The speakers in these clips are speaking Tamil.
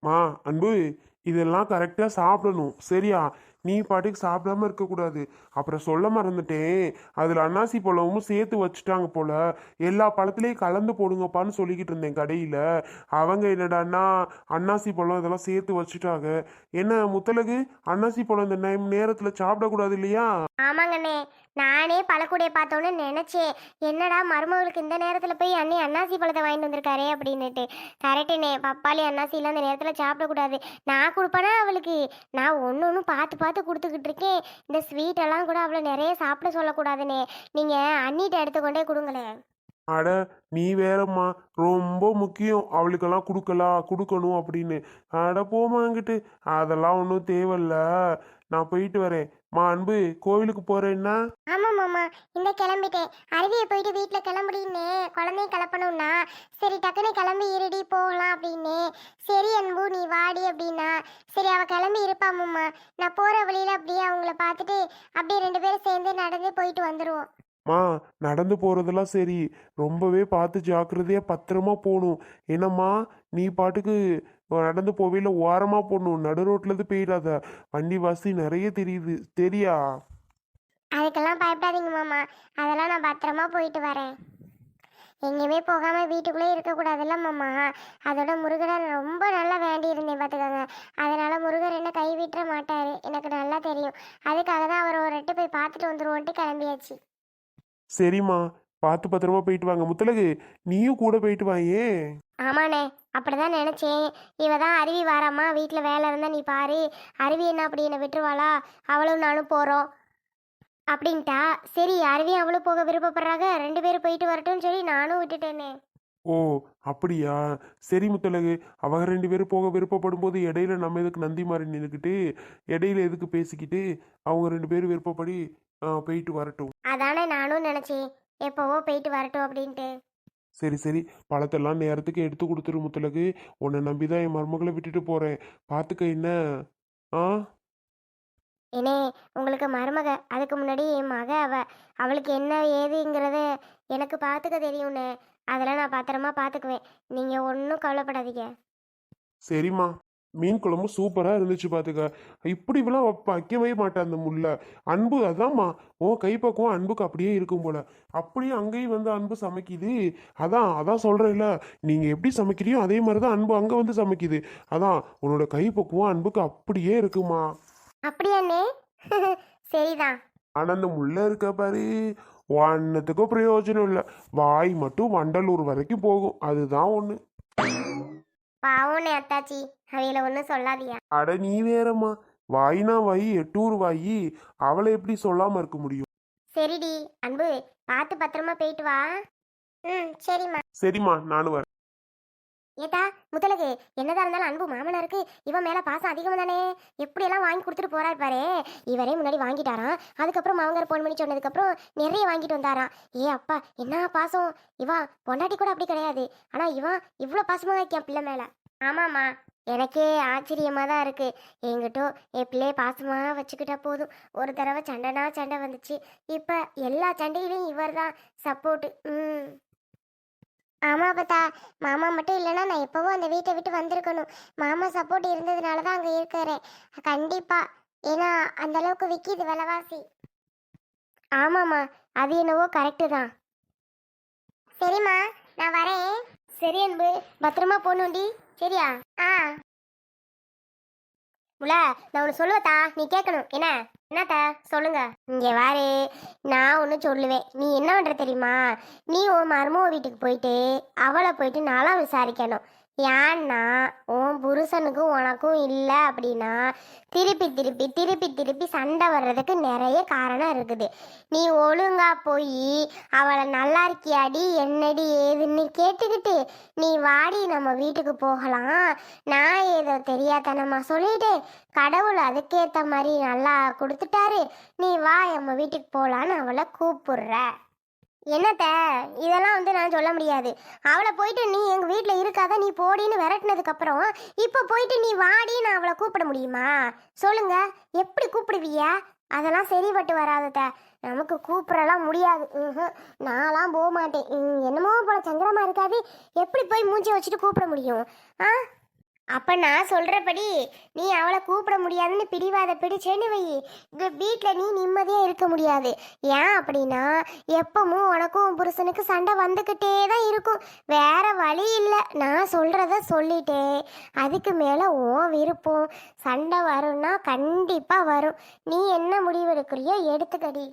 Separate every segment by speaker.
Speaker 1: மா அன்பு, இதெல்லாம் கரெக்டாக சாப்பிடணும் சரியா? நீ பாட்டுக்கு சாப்பிடாம இருக்கக்கூடாது. அப்புறம் சொல்ல மறந்துட்டேன், அதில் அன்னாசி பழமும் சேர்த்து வச்சுட்டாங்க போல. எல்லா பழத்துலேயும் கலந்து போடுங்கப்பான்னு சொல்லிக்கிட்டு இருந்தேன் கடையில். அவங்க என்னடான்னா அன்னாசி பழம் இதெல்லாம் சேர்த்து வச்சுட்டாங்க. என்ன முத்தலகு, அன்னாசி பழம் இந்த நேரத்தில் சாப்பிடக்கூடாது இல்லையா?
Speaker 2: ஆமாங்கண்ணே, நானே பழக்கூடைய பார்த்தோன்னு நினைச்சேன், என்னடா மருமகளுக்கு இந்த நேரத்தில் போய் அண்ணி அன்னாசி பழத்தை வாங்கிட்டு வந்திருக்காரே அப்படின்னுட்டு. கரெக்டுண்ணே, பப்பாளி அன்னாசிலாம் இந்த நேரத்தில் சாப்பிடக்கூடாது. நான் கொடுப்பேனா அவளுக்கு? நான் ஒன்று ஒன்று பார்த்து பார்த்து கொடுத்துக்கிட்டு இருக்கேன். இந்த ஸ்வீட்டெல்லாம் கூட அவளை நிறைய சாப்பிட சொல்லக்கூடாதுண்ணே. நீங்கள் அண்ணிட்ட எடுத்துக்கொண்டே கொடுங்களேன்.
Speaker 1: அட, நீ வேறம்மா, ரொம்ப முக்கியம் அவளுக்கெல்லாம் கொடுக்கணும் அப்படின்னு. அட போமாங்கிட்டு, அதெல்லாம் ஒன்றும் தேவையில்ல. நான் போயிட்டு வரேன். மா அன்பு, கோவிலுக்கு போறேன்னா?
Speaker 2: ஆமாம் மாமா, இந்த கிளம்பிட்டேன். அருவியை போயிட்டு வீட்டில் கிளம்புடின்னு குழந்தையும் கிளப்பணும்னா, சரி டக்குன்னு கிளம்பி இருடி போகலாம் அப்படின்னு. சரி அன்பு நீ வாடி அப்படின்னா, சரி அவள் கிளம்பி இருப்பாம்மா. நான் போகிற வழியில் அப்படியே அவங்கள பார்த்துட்டு அப்படியே ரெண்டு பேரும் சேர்ந்து நடந்து போயிட்டு வந்துடுவோம்.
Speaker 1: மா, நடந்து போறதெல்லாம் சரி, ரொம்பவே பார்த்து ஜாக்கிரதையா பத்திரமா போகணும். என்னம்மா, நீ பாட்டுக்கு நடந்து போவையில் ஓரமா போடணும், நடு ரோட்ல இருந்து போயிடாத. வண்டி வாசி நிறைய தெரியுது தெரியா?
Speaker 2: அதுக்கெல்லாம் பயப்படாதீங்க மாமா, அதெல்லாம் நான் பத்திரமா போயிட்டு வரேன். எங்கேயுமே போகாமல் வீட்டுக்குள்ளே இருக்கக்கூடாதுல்ல மாமா. அதோட முருகனை ரொம்ப நல்லா வேண்டி இருந்தேன் பார்த்துக்கோங்க. அதனால் முருகர் என்ன கைவிட்டுற மாட்டார், எனக்கு நல்லா தெரியும். அதுக்காக தான் அவர் ஒரு ரெட்டு போய் பார்த்துட்டு வந்துடுவோன்ட்டு கிளம்பியாச்சு.
Speaker 1: சரிம்மா, பார்த்து பத்திரமா போயிட்டு வாங்க. முத்தலகு, நீயும் கூட போயிட்டு வாயே.
Speaker 2: ஆமாண்ணே, அப்படிதான் நினச்சேன். இவ தான் அருவி வாராம்மா, வீட்டில் வேலை இருந்தால் நீ பாரு, அருவி என்ன அப்படி என்னை விட்டுருவாளா, அவளும் நானும் போகிறோம் அப்படின்ட்டா. சரி அருவியும் அவளும் போக விருப்பப்படுறாங்க, ரெண்டு பேரும் போயிட்டு வரட்டும்னு சொல்லி நானும் விட்டுட்டேனே.
Speaker 1: ஓ, அப்படியா? சரி முத்தலகு, அவங்க ரெண்டு பேரும் போக விருப்பப்படும் போது இடையில நம்ம எதுக்கு நந்தி மாதிரி நின்றுக்கிட்டு, இடையில எதுக்கு பேசிக்கிட்டு? அவங்க ரெண்டு பேரும் விருப்பப்படி போயிட்டு வரட்டும்.
Speaker 2: அதானே நானும் நினச்சேன், எப்போவோ போயிட்டு வரட்டும் அப்படின்ட்டு.
Speaker 1: சரி சரி, பழத்தெல்லாம் நேரத்துக்கு எடுத்து கொடுத்துரு முத்தலகு. உன்னை நம்பி தான் என் மருமகளை விட்டுட்டு போறேன், பார்த்துக்க என்ன. ஆ,
Speaker 2: ஏனே, உங்களுக்கு மருமக, அதுக்கு முன்னாடி என் மக அவளுக்கு என்ன ஏதுங்கிறத எனக்கு பார்த்துக்க தெரியும்ண்ணே. அதெல்லாம் நான் பத்திரமா பார்த்துக்குவேன், நீங்கள் ஒன்றும் கவலைப்படாதீங்க.
Speaker 1: சரிம்மா. மீன் குழம்பு சூப்பராக இருந்துச்சு பார்த்துக்க. இப்படி இப்பெல்லாம் வைக்கவே மாட்டேன் அந்த முல்லை. அன்பு அதாம்மா, உன் கைப்பக்குவம் அன்புக்கு அப்படியே இருக்கும் போல. அப்படியே அங்கேயும் வந்து அன்பு சமைக்குது. அதான் அதான் சொல்கிறேன்ல, நீங்கள் எப்படி சமைக்கிறியோ அதே மாதிரி தான் அன்பு அங்கே வந்து சமைக்குது. அதான் உன்னோட கைப்பக்குவம் அன்புக்கு அப்படியே இருக்குமா.
Speaker 2: அப்படியாண்ணே? சரிதான்.
Speaker 1: ஆனால் அந்த முல்லை இருக்க பாரு, ஒன்றுத்துக்கும் பிரயோஜனம் இல்லை. வாய் மட்டும் வண்டலூர் வரைக்கும் போகும், அதுதான் ஒன்று.
Speaker 2: பாவண்ணே அத்தாச்சி, அவையில ஒன்றும் சொல்லாதியா.
Speaker 1: அட நீ வேறம்மா, வாயினா வாயி எட்டூர் வாயி, அவளை எப்படி சொல்லாம இருக்க முடியும்?
Speaker 2: சரிடி அன்பு, பார்த்து பத்திரமா போயிட்டு வா. ம் சரிம்மா.
Speaker 1: சரிம்மா, நானும் வரேன்.
Speaker 2: ஏதா முத்தலகு, என்னதான் இருந்தாலும் அன்பு மாமனாருக்கு இவன் மேல பாசம் அதிகம் தானே. எப்படியெல்லாம் வாங்கி கொடுத்துட்டு போறாரு பாரு. இவரே முன்னாடி வாங்கிட்டாராம், அதுக்கப்புறம் மாமனார் போன் பண்ணி சொன்னதுக்கப்புறம் நிறைய வாங்கிட்டு வந்தாராம். ஏ அப்பா, என்ன பாசம்! இவன் பொண்டாட்டி கூட அப்படி கிடையாது, ஆனா இவன் இவ்வளோ பாசமா வைக்கான் பிள்ளை மேல. ஆமாம்மா, எனக்கே ஆச்சரியமா தான் இருக்கு. என்கிட்ட என் பிள்ளைய பாசமா வச்சுக்கிட்டா போதும். ஒரு தடவை சண்டைனா சண்டை வந்துச்சு, இப்ப எல்லா சண்டையிலையும் இவர் தான் சப்போர்ட்டு. ம் ஆமா பத்தா, மாமா மட்டும் இல்லைன்னா நான் எப்போவோ அந்த வீட்டை விட்டு வந்திருக்கணும். மாமா சப்போர்ட் இருந்ததுனால தான் அங்கே இருக்கிறேன். கண்டிப்பா, ஏன்னா அந்த அளவுக்கு விற்கிது விலைவாசி. ஆமாம்மா, அது என்னவோ கரெக்டு தான். சரிம்மா, நான் வரேன். சரி அன்பு, பத்திரமா போகணுண்டி, சரியா? ஆ முல, நான் ஒன்று சொல்லுவத்தா, நீ கேட்கணும். என்னத்தா சொல்லுங்க. இங்கே வாரு, நான் ஒன்று சொல்லுவேன், நீ என்ன பண்ணுற தெரியுமா? நீ உன் மருமக வீட்டுக்கு போயிட்டு அவளை போயிட்டு நல்லா விசாரிக்கணும். ஏன்னா உன் புருஷனுக்கும் உனக்கும் இல்லை அப்படின்னா திருப்பி திருப்பி திருப்பி திருப்பி சண்டை வர்றதுக்கு நிறைய காரணம் இருக்குது. நீ ஒழுங்கா போய் அவளை நல்லா இருக்கியாடி என்னடி ஏதுன்னு கேட்டுக்கிட்டு நீ வாடி நம்ம வீட்டுக்கு போகலாம். நான் ஏதோ தெரியாதனமா சொல்லிட்டு கடவுள் அதுக்கேற்ற மாதிரி நல்லா கொடுத்துட்டாரு, நீ வா நம்ம வீட்டுக்கு போகலான்னு அவளை கூப்பிடுற. என்னத்த, இதெல்லாம் வந்து நான் சொல்ல முடியாது. அவளை போயிட்டு நீ எங்கள் வீட்டில் இருக்காத நீ போடின்னு விரட்டினதுக்கப்புறம் இப்போ போயிட்டு நீ வாடி நான் அவளை கூப்பிட முடியுமா? சொல்லுங்க, எப்படி கூப்பிடுவியா? அதெல்லாம் சரிப்பட்டு வராதத, நமக்கு கூப்பிடலாம் முடியாது. நான்லாம் போக மாட்டேன். என்னமோ போல சங்கடமாக இருக்காது, எப்படி போய் மூஞ்சி வச்சுட்டு கூப்பிட முடியும்? ஆ அப்ப நான் சொல்றபடி நீ அவளை கூப்பிட முடியாதுன்னு பிடிவாத பிடிச்சேன்னு வை, இந்த வீட்டில் நீ நிம்மதியா இருக்க முடியாது. ஏன் அப்படின்னா எப்பவும் உனக்கும் உன் புருஷனுக்கு சண்டை வந்துக்கிட்டே தான் இருக்கும். வேற வழி இல்லை. நான் சொல்றத சொல்லிட்டேன். அதுக்கு மேல உன் விருப்பம். சண்டை வரும்னா கண்டிப்பா வரும். நீ என்ன முடிவு எடுக்கிறியோ எடுத்துக்கடி.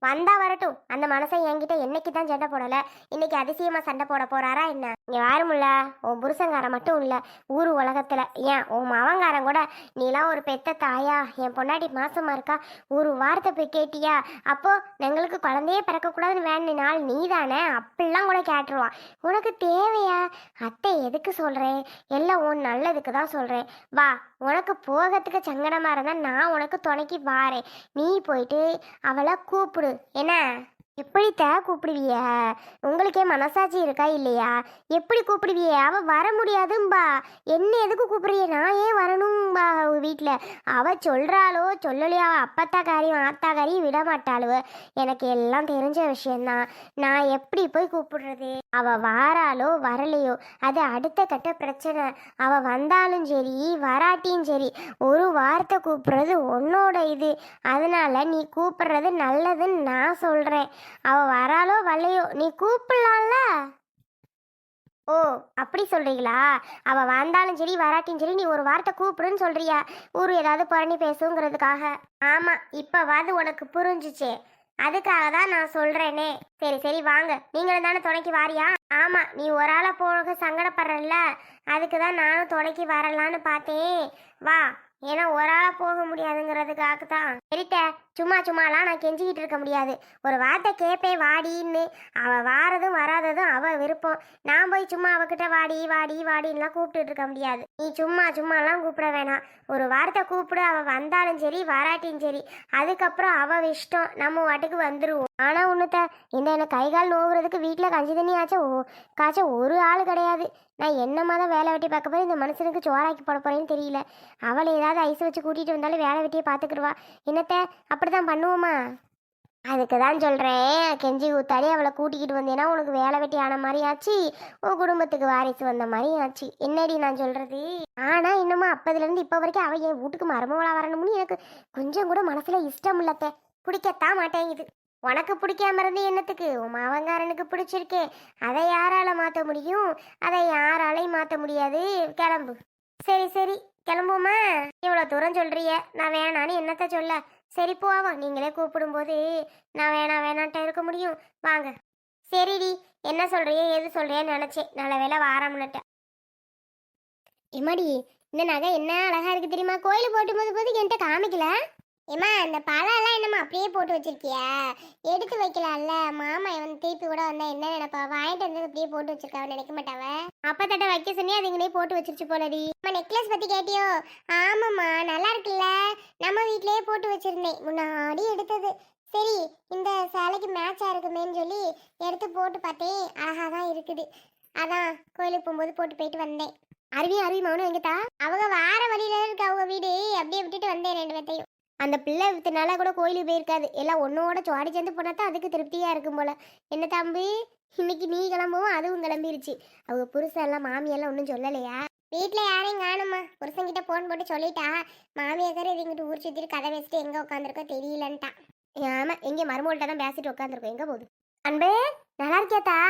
Speaker 2: வந்தா வரட்டும். அந்த மனசை என்கிட்ட என்னைக்கு தான் சண்டை போடல, இன்னைக்கு அதிசயமா சண்டை போட போறாரா என்ன? இங்க யாருமில்ல, உன் புருஷங்காரன் மட்டும் இல்ல, ஊரு உலகத்துல ஏன் உன் மவங்காரன் கூட, நீலாம் ஒரு பெத்த தாயா, என் பொண்டாட்டி மாசமா இருக்கா, ஒரு வார்த்தை போய் கேட்டியா, அப்போ எங்களுக்கு குழந்தையே பிறக்கக்கூடாதுன்னு வேண்டினால் நீ தானே, அப்படிலாம் கூட கேட்டுருவான். உனக்கு தேவையா? அத்தை எதுக்கு சொல்றேன், எல்லாம் உன் நல்லதுக்கு தான் சொல்றேன். வா, உனக்கு போகிறதுக்கு சங்கடமா இருந்தா நான் உனக்கு துணைக்கு வாரேன். நீ போயிட்டு அவளை கூப்பிடு. என்ன எப்படித்த கூப்பிடுவிய? உங்களுக்கே மனசாட்சி இருக்கா இல்லையா? எப்படி கூப்பிடுவிய? அவ வர முடியாதும்பா. என்ன எதுக்கு கூப்பிடுறிய? நான் ஏன் வரணும்பா வீட்டில்? அவ சொல்றாளோ சொல்லலையோ, அவ அப்பத்தாக்காரியும் ஆத்தாக்காரியும் விட மாட்டாளுவ. எனக்கு எல்லாம் தெரிஞ்ச விஷயம்தான். நான் எப்படி போய் கூப்பிடுறது? அவ வாராளோ வரலையோ அது அடுத்த கட்ட பிரச்சனை. அவ வந்தாலும் சரி வராட்டியும் சரி, ஒரு வார்த்தை கூப்பிடுறது உன்னோட இது. அதனால நீ கூப்பிடுறது நல்லதுன்னு நான் சொல்றேன். அவ வராளோ வரலையோ நீ கூப்பிடலாம்ல. ஓ, அப்படி சொல்றீங்களா? அவ வந்தாலும் சரி வராட்டியும் சரி நீ ஒரு வார்த்தை கூப்பிடுன்னு சொல்றியா? ஊரு ஏதாவது புரணி பேசுங்கிறதுக்காக? ஆமா, இப்பவாது உனக்கு புரிஞ்சுச்சே, அதுக்காக தான் நான் சொல்றேனே. சரி சரி வாங்க, நீங்களும் தானே துணைக்கு வாரியா? ஆமா, நீ ஒரு ஆளை போக சங்கடப்படுறல்ல, அதுக்கு தான் நானும் துணைக்கு வரலான்னு பார்த்தேன். வா, ஏன்னா ஒரு ஆளா போக முடியாதுங்கிறதுக்காக தான். சரிட்ட, சும்மாலாம் நான் கெஞ்சிக்கிட்டு இருக்க முடியாது. ஒரு வார்த்தை கேப்பே வாடின்னு. அவ வாரதும் வராததும் அவ விருப்பம். நான் போய் சும்மா அவகிட்ட வாடி வாடி வாடின்லாம் கூப்பிட்டுட்டு இருக்க முடியாது. நீ சும்மாலாம் கூப்பிட வேணாம். ஒரு வார்த்தை கூப்பிடு. அவ வந்தாலும் சரி வராட்டியும் சரி, அதுக்கப்புறம் அவ இஷ்டம். நம்ம வாட்டுக்கு வந்துருவோம். ஆனா ஒண்ணுத்த, இந்த எனக்கு கை கால் நோவுறதுக்கு வீட்டில் கஞ்சி தண்ணி காய்ச்ச ஒரு ஆள் கிடையாது. நான் என்னமா தான் வேலை வெட்டி பார்க்க போய் இந்த மனுஷனுக்கு சோறாக்கி போட போறேன்னு தெரியல. அவளை ஏதாவது ஐஸ் வச்சு கூட்டிட்டு வந்தாலும் வேலை வெட்டியை பார்த்துக்கிடுவா. என்னத்த அப்படிதான் பண்ணுவோமா? அதுக்கு தான் சொல்கிறேன், கெஞ்சி ஊத்தாடி அவளை கூட்டிக்கிட்டு வந்தேன்னா உனக்கு வேலை வெட்டி ஆன மாதிரி ஆச்சு, உன் குடும்பத்துக்கு வாரிசு வந்த மாதிரி ஆச்சு. என்னடி நான் சொல்கிறது? ஆனால் இன்னமும் அப்போதுலேருந்து இப்போ வரைக்கும் அவள் என் வீட்டுக்கு மருமகளாக வரணும்னு எனக்கு கொஞ்சம் கூட மனசில் இஷ்டம் இல்லத்த. பிடிக்கத்தான் மாட்டேங்குது. உனக்கு பிடிக்காம இருந்து என்னத்துக்கு? உன் மாவங்காரனுக்கு பிடிச்சிருக்கே, அதை யாரால மாற்ற முடியும்? அதை யாராலையும் மாற்ற முடியாது. கிளம்பு. சரி சரி கிளம்புமா? இவ்வளோ தூரம் சொல்றிய, நான் வேணான்னு என்னத்த சொல்ல? சரி போவோம், நீங்களே கூப்பிடும்போது நான் வேணான்ட்டு இருக்க முடியும். வாங்க. சரிடி, என்ன சொல்றிய ஏது சொல்றியன்னு நினச்சேன். நல்ல வேலை வாரம்னுட்டேன். எம்மாடி, இந்த நகை என்ன அழகா இருக்கு தெரியுமா? கோயில் போது என்கிட்ட காமிக்கல. ஏம்மா, இந்த பழம்லாம் என்னம்மா அப்படியே போட்டு வச்சிருக்கியா? எடுத்து வைக்கலாம்ல. மாமா வந்து திருப்பி கூட வந்தா என்ன நினைப்பா? வாங்கிட்டு வந்து அப்படியே போட்டு வச்சிருக்காவ நினைக்க மாட்டாவ? அப்பத்தட்ட வைக்க சொன்னி அதுங்களே போட்டு வச்சிருச்சு போலடி. அம்மா, நெக்லஸ் பத்தி கேட்டியோ? ஆமாம்மா, நல்லா இருக்குல்ல. நம்ம வீட்லயே போட்டு வச்சிருந்தேன், முன்னாடி எடுத்தது. சரி, இந்த சேலைக்கு மேட்சா இருக்குமேன்னு சொல்லி எடுத்து போட்டு பார்த்தேன். அழகா தான் இருக்குது. அதான் கோயிலுக்கு போகும்போது போட்டு போயிட்டு வந்தேன். அருவி மௌனம் எங்கத்தா? அவங்க வார வழியில இருக்கு அவங்க வீடு. அப்படியே விட்டுட்டு வந்தேன் ரெண்டு பேர்த்தையும். அந்த பிள்ளை வித்தனால கூட கோயிலுக்கு போயிருக்காது. எல்லாம் ஒன்னோட சுவாடி சேர்ந்து போனா தான் அதுக்கு திருப்தியா இருக்கும் போல. என்ன தம்பி, இன்னைக்கு நீ கிளம்பவும் அதுவும் கிளம்பிருச்சு. அவங்க புருஷன் எல்லாம் மாமியெல்லாம் ஒன்றும் சொல்லலையா? வீட்டில் யாரையும் காணுமா? புருஷன்கிட்ட ஃபோன் போட்டு சொல்லிட்டா. மாமியாக்கார இதுங்கிட்ட ஊர் சுற்றிட்டு கதை பேசிட்டு எங்கே உட்காந்துருக்கோ தெரியலன்ட்டா. ஆமாம், எங்கே மருமகள்கிட்ட தான் பேசிட்டு உட்காந்துருக்கோம். எங்கே போகுது? அன்பே, நல்லா இருக்கியாத்தா?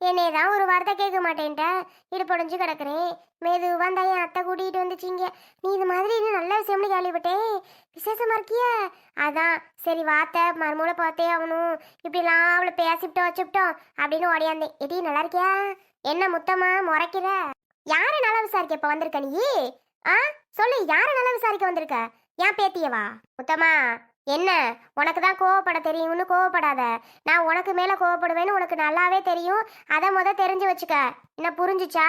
Speaker 2: என்னை தான் ஒரு வார்த்தை கேட்க மாட்டேன்ட்ட. இடுப்படைஞ்சு கிடக்குறேன். மெதுவாக தான் என் அத்தை கூட்டிகிட்டு வந்துச்சிங்க. நீ இது மாதிரி இன்னும் நல்ல விஷயம்னு கேள்விப்பட்டேன். விசேஷமா இருக்கிய? அதான் சரி வார்த்தை மருமூளை பார்த்தே ஆகணும், இப்படிலாம் அவளை பேசிவிட்டோம் வச்சுவிட்டோம் அப்படின்னு ஓடியாந்தேன். எடி நல்லா இருக்கியா? என்ன முத்தமா முறைக்கிற? யாரை நல்லா விசாரிக்க இப்போ வந்திருக்க நீ? ஆ சொல்லு, யாரை நல்லா விசாரிக்க வந்திருக்க? ஏன் பேத்தியவா? முத்தமா, என்ன உனக்கு தான் கோவப்பட தெரியும்னு கோவப்படாத. நான் உனக்கு மேலே கோவப்படுவேன்னு உனக்கு நல்லாவே தெரியும். அதை தெரிஞ்சு வச்சுக்க. என்ன புரிஞ்சுச்சா?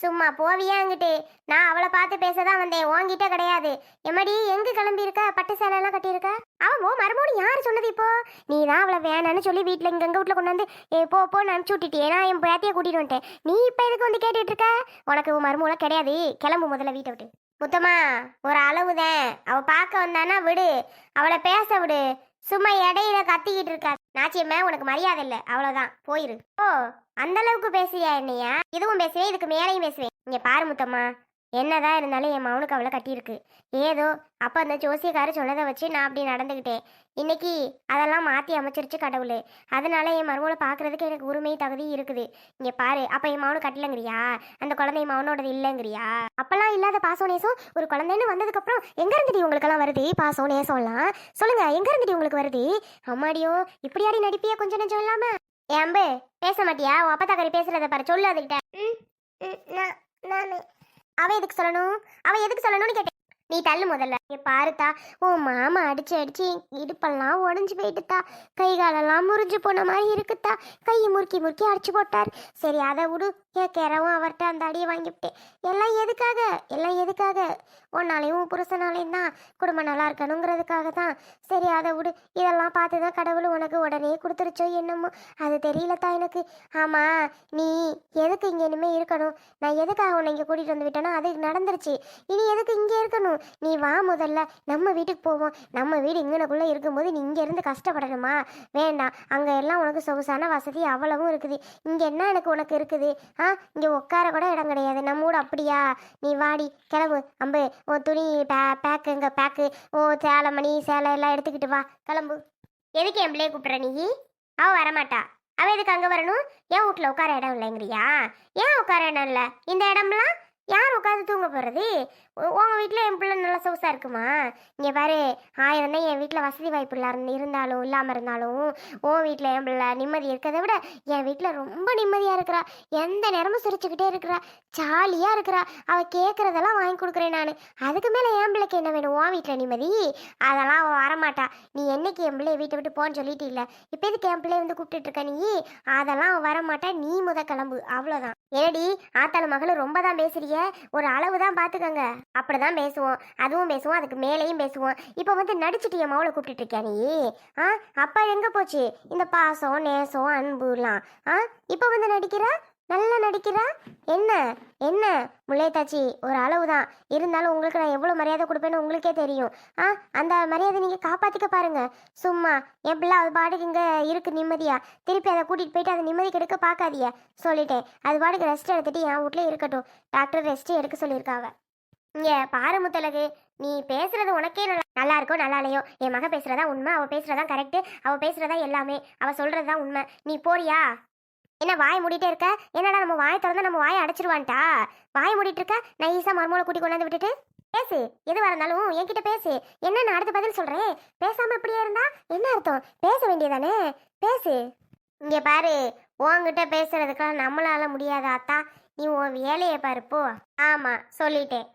Speaker 2: சும்மா போவியா அங்கிட்டு? நான் அவளை பார்த்து பேச தான் வந்தேன், உன்கிட்ட கிடையாது. எம்மடி எங்கே கிளம்பியிருக்க? பட்டு சேலையெல்லாம் கட்டியிருக்க? அவன் ஓ மருமோனு யார் சொன்னது? இப்போ நீ தான் அவளை வேணான்னு சொல்லி வீட்டில் எங்கள் வீட்டில் கொண்டு வந்து போன்னு அனுப்பிச்சி விட்டுட்டியே. நான் என் பேத்தியை கூட்டிகிட்டு வந்துட்டேன். நீ இப்போ எதுக்கு வந்து கேட்டுட்டு இருக்க? உனக்கு உன் மருமூளை கிடையாது. கிளம்பு முதல்ல வீட்டை விட்டு. முத்தம்மா, ஒரு அளவுதான். அவ பார்க்க வந்தானா விடு, அவளை பேச விடு. சும்மா இடையில கத்திக்கிட்டு இருக்கா. நாச்சியம்மா, உனக்கு மரியாதை இல்லை, அவ்வளோதான், போயிரு. ஓ, அந்த அளவுக்கு பேசுறியா என்னையா? இதுவும் பேசுவேன், இதுக்கு மேலையும் பேசுவேன். இங்க பாரு முத்தம்மா, என்னதான் இருந்தாலும் என் மவனுக்கு அவளை கட்டியிருக்கு. ஏதோ அப்போ அந்த ஜோசியக்கார சொன்னதை வச்சு நான் அப்படி நடந்துக்கிட்டேன். இன்னைக்கு அதெல்லாம் மாற்றி அமைச்சிருச்சு கடவுள். அதனால என் மருமகளை பார்க்கறதுக்கு எனக்கு உரிமை தகுதி இருக்குது. இங்கே பாரு, அப்போ என் மவனு கட்டலங்கிறியா? அந்த குழந்தை என் மவனோடது இல்லைங்கிறியா? அப்பெல்லாம் இல்லாத பாசம் நேசம் ஒரு குழந்தைன்னு வந்ததுக்கப்புறம் எங்க இருந்துடி உங்களுக்கெல்லாம் வருது பாசம் நேசம்லாம்? சொல்லுங்க, எங்க இருந்துடி உங்களுக்கு வருது? அம்மாடியோ, இப்படியாடி நடிப்பியா கொஞ்சம் நெஞ்சம் இல்லாம? ஏம்பு, பேச மாட்டியா? உன் அப்பத்தாக்காரி பேசுறத பாரு, சொல்லு அதுகிட்ட. அவ எதுக்கு சொல்லணும்? அவ எதுக்கு சொல்லணும்னு கேட்டேன். நீ தள்ளு முதல்ல. பாருத்தா, உன் மாமா அடிச்சு அடிச்சு இடுப்பெல்லாம் உடஞ்சி போயிட்டுத்தா. கை காலெல்லாம் முறிஞ்சு போன மாதிரி இருக்குத்தா. கையை முறுக்கி முறுக்கி அடிச்சு போட்டார். சரி அதை விடு, கேட்கிறவும் அவர்கிட்ட அந்த அடியை வாங்கிவிட்டேன். எல்லாம் எதுக்காக? எல்லாம் எதுக்காக? உன்னாலையும் உன் புருஷனாலையும் தான் குடும்பம் நல்லா இருக்கணுங்கிறதுக்காக தான். சரி அதை விடு. இதெல்லாம் பார்த்து தான் கடவுள் உனக்கு உடனே கொடுத்துருச்சோ என்னமோ, அது தெரியலத்தா எனக்கு. ஆமாம், நீ எதுக்கு இங்கே இனிமேல் இருக்கணும்? நான் எதுக்காக உன்னை இங்கே கூட்டிகிட்டு வந்து விட்டேனோ அது நடந்துருச்சு. இனி எதுக்கு இங்கே இருக்கணும்? நீ வா முதல்ல, நம்ம வீட்டுக்கு போவோம். நம்ம வீடு இங்கனக்குள்ளே இருக்கும்போது நீ இங்கேருந்து கஷ்டப்படணுமா? வேண்டாம். அங்கே எல்லாம் உனக்கு சொகுசான வசதி அவ்வளவும் இருக்குது. இங்கே என்ன எனக்கு உனக்கு இருக்குது? இங்கே உட்கார கூட இடம் கிடையாது. நம்ம வீடு அப்படியா? நீ வாடி, கிளம்பு. அம்பு, உன் துணி பேக்குங்க பேக்கு, சேலை மணி சேலை எல்லாம் எடுத்துக்கிட்டு வா, கிளம்பு. எதுக்கு என் பிள்ளைய கூப்பிட்ற நீ? அவள் வரமாட்டா. அவள் எதுக்கு அங்கே வரணும்? என் வீட்டில் உட்கார இடம் இல்லைங்கிறியா? ஏன் உட்கார இடம் இல்லை? இந்த இடம்லாம் யார் உட்காந்து தூங்க போகிறது? உங்கள் வீட்டில் என் பிள்ளை நல்லா சொகுசாக இருக்குமா? இங்கே பாரு, 1000 தான் என் வீட்டில் வசதி வாய்ப்பு இருந்தாலும் இல்லாமல் இருந்தாலும் உன் வீட்டில் என் பிள்ளை நிம்மதி இருக்கிறத விட என் வீட்டில் ரொம்ப நிம்மதியாக இருக்கிறா. எந்த நேரமும் சிரிச்சுக்கிட்டே இருக்கிறா, ஜாலியாக இருக்கிறா. அவள் கேட்குறதெல்லாம் வாங்கி கொடுக்குறேன் நான். அதுக்கு மேலே என் பிள்ளைக்கு என்ன வேணும்? உன் வீட்டில் நிம்மதி? அதெல்லாம் அவள் வரமாட்டா. நீ என்னைக்கு என் பிள்ளைய வீட்டை விட்டு போன்னு சொல்லிட்டு இல்லை, இப்போ எதுக்கு என் பிள்ளைய வந்து கூப்பிட்டுட்டு இருக்க நீ? அதெல்லாம் அவள் வரமாட்டா. நீ கிளம்பு, அவ்வளோதான். ஏடி, ஆத்தாளு மகளும் ரொம்ப தான் பேசுறிய, ஒரு அளவு தான் பார்த்துக்கங்க. அப்படிதான் பேசுவோம், அதுவும் பேசுவோம், அதுக்கு மேலேயும் பேசுவோம். இப்போ வந்து நடிச்சுட்டு என் மவளை கூப்பிட்டு இருக்கியா நீ? அப்பா எங்கே போச்சு இந்த பாசம் நேசம் அன்புலாம்? இப்போ வந்து நடிக்கிறா, நல்லா நடிக்கிறா. என்ன என்ன முல்லைத்தாச்சி, ஒரு அளவு தான் இருந்தாலும் உங்களுக்கு நான் எவ்வளோ மரியாதை கொடுப்பேன்னு உங்களுக்கே தெரியும். அந்த மரியாதை நீங்கள் காப்பாற்றிக்க பாருங்க. சும்மா என் பிள்ளை அது பாட்டுக்கு இங்கே இருக்கு நிம்மதியா, திருப்பி அதை கூட்டிகிட்டு போயிட்டு அதை நிம்மதி கெடுக்க பார்க்காதிய, சொல்லிட்டேன். அது பாட்டுக்கு ரெஸ்ட் எடுத்துட்டு என் வீட்டில் இருக்கட்டும். டாக்டர் ரெஸ்ட்டு எடுக்க சொல்லியிருக்காங்க. இங்கே பாரு முத்தலகு, நீ பேசுறது உனக்கே நல்லா இருக்கோ நல்லா இல்லையோ, என் மக பேசுறதா உண்மை, அவள் பேசுறதா கரெக்டு, அவள் பேசுறதா எல்லாமே, அவள் சொல்றது தான் உண்மை. நீ போறியா? என்ன வாய் மூடிட்டே இருக்க? என்னடா நம்ம வாயை திறந்தா நம்ம வாயை அடைச்சிருவான்ட்டா? வாய் மூடிட்டு இருக்க. நைஸா மருமகளை கூட்டி கொண்டாந்து விட்டுட்டு பேசு. எதுவாக இருந்தாலும் என்கிட்ட பேசு. என்ன நான் அடுத்த பதில் சொல்றேன். பேசாம இப்படியே இருந்தா என்ன அர்த்தம்? பேச வேண்டியதானே, பேசு. இங்க பாரு, உன்கிட்ட பேசுறதுக்கெல்லாம் நம்மளால முடியாதா அத்தா? நீ உன் வேலையை பாரு போ. ஆமா, சொல்லிட்டேன்.